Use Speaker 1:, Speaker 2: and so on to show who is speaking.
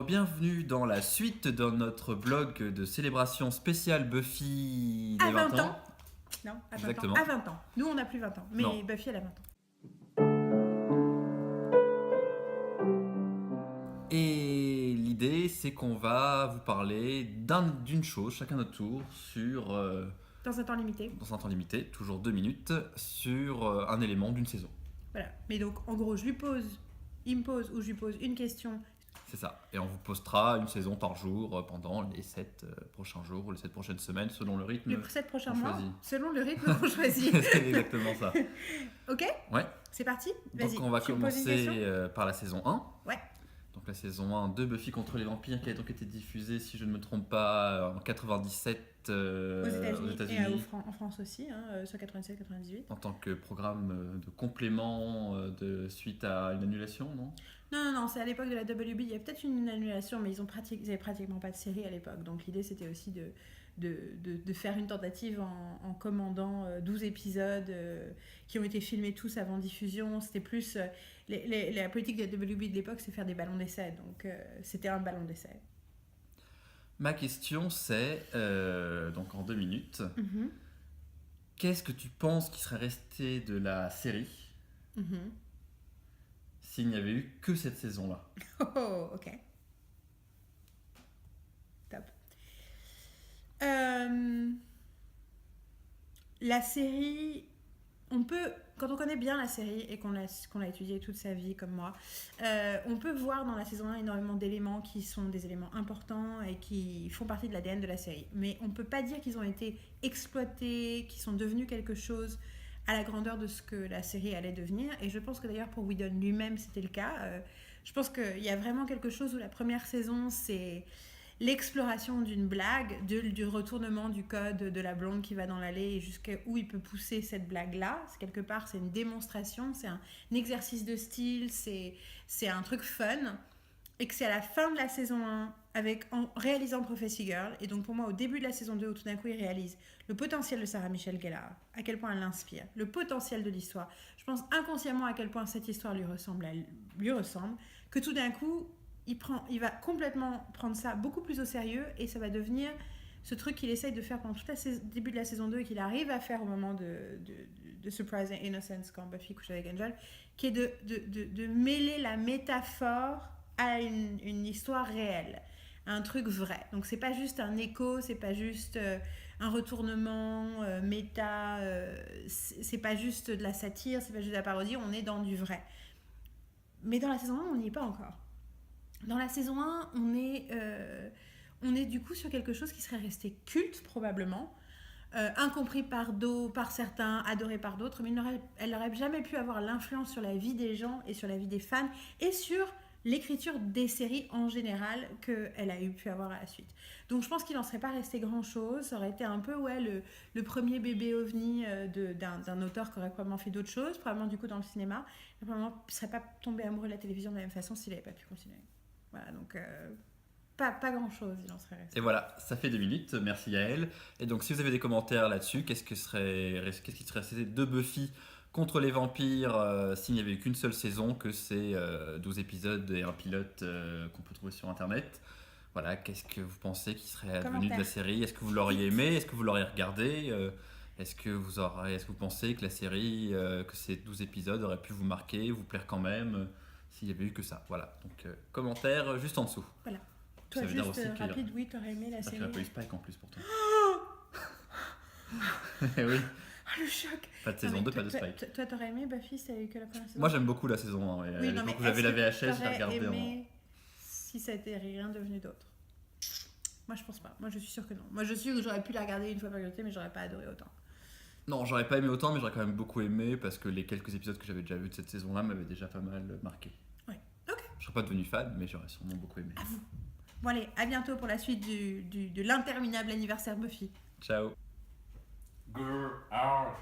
Speaker 1: Bienvenue dans la suite de notre blog de célébration spéciale Buffy
Speaker 2: À
Speaker 1: des
Speaker 2: 20
Speaker 1: 20
Speaker 2: ans.
Speaker 1: ans.
Speaker 2: Non, à 20
Speaker 1: Exactement.
Speaker 2: ans. À 20 ans. Nous, on n'a plus 20 ans. Mais
Speaker 1: Non.
Speaker 2: Buffy, elle a 20 ans.
Speaker 1: Et l'idée, c'est qu'on va vous parler d'une chose, chacun notre tour,
Speaker 2: Dans un temps limité.
Speaker 1: dans un temps limité, toujours 2 minutes, sur un élément d'une saison.
Speaker 2: Voilà. Mais donc, en gros, il me pose ou je lui pose une question.
Speaker 1: C'est ça. Et on vous postera une saison par jour pendant les 7 prochains jours ou les 7 prochaines semaines, selon le rythme.
Speaker 2: Les 7 prochains
Speaker 1: on
Speaker 2: mois,
Speaker 1: choisit.
Speaker 2: selon le rythme qu'on choisit.
Speaker 1: C'est exactement ça.
Speaker 2: Ok.
Speaker 1: Ouais.
Speaker 2: C'est parti.
Speaker 1: Donc
Speaker 2: Vas-y.
Speaker 1: on va
Speaker 2: Tu me poses une
Speaker 1: commencer
Speaker 2: question
Speaker 1: par la saison 1.
Speaker 2: Ouais.
Speaker 1: Donc la saison 1 de Buffy contre les vampires qui a donc été diffusée, si je ne me trompe pas, en 97
Speaker 2: Aux États-Unis et
Speaker 1: États-Unis,
Speaker 2: en France aussi, sur 97-98.
Speaker 1: en tant que programme de complément de suite à une annulation, non?
Speaker 2: Non, c'est à l'époque de la WB. Il y a peut-être une annulation, mais ils avaient pratiquement pas de série à l'époque. Donc l'idée, c'était aussi de faire une tentative en commandant 12 épisodes qui ont été filmés tous avant diffusion. C'était plus... la politique de la WB de l'époque, c'est faire des ballons d'essai. Donc c'était un ballon d'essai.
Speaker 1: Ma question c'est, donc en 2 minutes,
Speaker 2: Mhm.
Speaker 1: qu'est-ce que tu penses qui serait resté de la série
Speaker 2: Mhm.
Speaker 1: s'il n'y avait eu que cette saison-là?
Speaker 2: Oh, ok. Top. La série, quand on connaît bien la série et qu'on l'a étudiée toute sa vie comme moi, on peut voir dans la saison 1 énormément d'éléments qui sont des éléments importants et qui font partie de l'ADN de la série. Mais on ne peut pas dire qu'ils ont été exploités, qu'ils sont devenus quelque chose à la grandeur de ce que la série allait devenir. Et je pense que d'ailleurs pour Whedon lui-même c'était le cas. Je pense qu'il y a vraiment quelque chose où la première saison c'est l'exploration d'une blague, du retournement du code de la blonde qui va dans l'allée et jusqu'à où il peut pousser cette blague-là. Quelque part, c'est une démonstration, c'est un exercice de style, c'est un truc fun. Et que c'est à la fin de la saison 1, en réalisant Prophecy Girl, et donc pour moi au début de la saison 2, où tout d'un coup il réalise le potentiel de Sarah Michelle Gellar, à quel point elle l'inspire, le potentiel de l'histoire. Je pense inconsciemment à quel point cette histoire lui ressemble, que tout d'un coup, il va complètement prendre ça beaucoup plus au sérieux, et ça va devenir ce truc qu'il essaye de faire pendant tout le début de la saison 2 et qu'il arrive à faire au moment de Surprising Innocence quand Buffy couche avec Angel, qui est de mêler la métaphore à une histoire réelle, un truc vrai. Donc c'est pas juste un écho, c'est pas juste un retournement méta, c'est pas juste de la satire, c'est pas juste de la parodie, on est dans du vrai. Mais dans la saison 1, on n'y est pas encore. Dans la saison 1, on est du coup sur quelque chose qui serait resté culte probablement, incompris par certains, adoré par d'autres, mais elle n'aurait jamais pu avoir l'influence sur la vie des gens et sur la vie des fans et sur l'écriture des séries en général qu'elle a pu avoir à la suite. Donc je pense qu'il n'en serait pas resté grand-chose. Ça aurait été un peu le premier bébé ovni d'un auteur qui aurait probablement fait d'autres choses, probablement du coup dans le cinéma. Il probablement ne serait pas tombé amoureux de la télévision de la même façon s'il n'avait pas pu continuer. Voilà, donc pas grand-chose, il en serait resté.
Speaker 1: Et voilà, ça fait 2 minutes, merci Yael. Et donc si vous avez des commentaires là-dessus, qu'est-ce qui serait resté de Buffy contre les vampires s'il n'y avait eu qu'une seule saison, que c'est 12 épisodes et un pilote qu'on peut trouver sur internet? Voilà, qu'est-ce que vous pensez qui serait advenu de la série? Est-ce que vous l'auriez aimé? Est-ce que vous l'auriez regardé? Est-ce que vous pensez que la série, que ces 12 épisodes auraient pu vous marquer, vous plaire quand même, s'il n'y avait eu que ça? Voilà, donc commentaire juste en dessous.
Speaker 2: Voilà. Toi, juste rapide, oui, t'aurais aimé la série.
Speaker 1: Il n'y a pas eu Spike en plus pour toi. Oui.
Speaker 2: Ah, le choc!
Speaker 1: Pas de saison 2, pas de Spike.
Speaker 2: Toi, t'aurais aimé Buffy si t'avais eu que la première saison?
Speaker 1: Moi, j'aime beaucoup la saison 1.
Speaker 2: Oui, non, mais
Speaker 1: j'avais la VHS, je l'ai
Speaker 2: t'aurais
Speaker 1: regardée
Speaker 2: aimé si ça n'était rien devenu d'autre? Moi, je pense pas. Moi, je suis sûre que non. Moi, je suis sûre que j'aurais pu la regarder une fois par jour, mais j'aurais pas adoré autant.
Speaker 1: Non, j'aurais pas aimé autant, mais j'aurais quand même beaucoup aimé parce que les quelques épisodes que j'avais déjà vus de cette saison-là m'avaient déjà pas mal marqué.
Speaker 2: Ouais, ok.
Speaker 1: Je serais pas devenu fan, mais j'aurais sûrement beaucoup aimé.
Speaker 2: À vous. Bon, allez, à bientôt pour la suite de l'interminable anniversaire Buffy.
Speaker 1: Ciao.
Speaker 3: Girl out.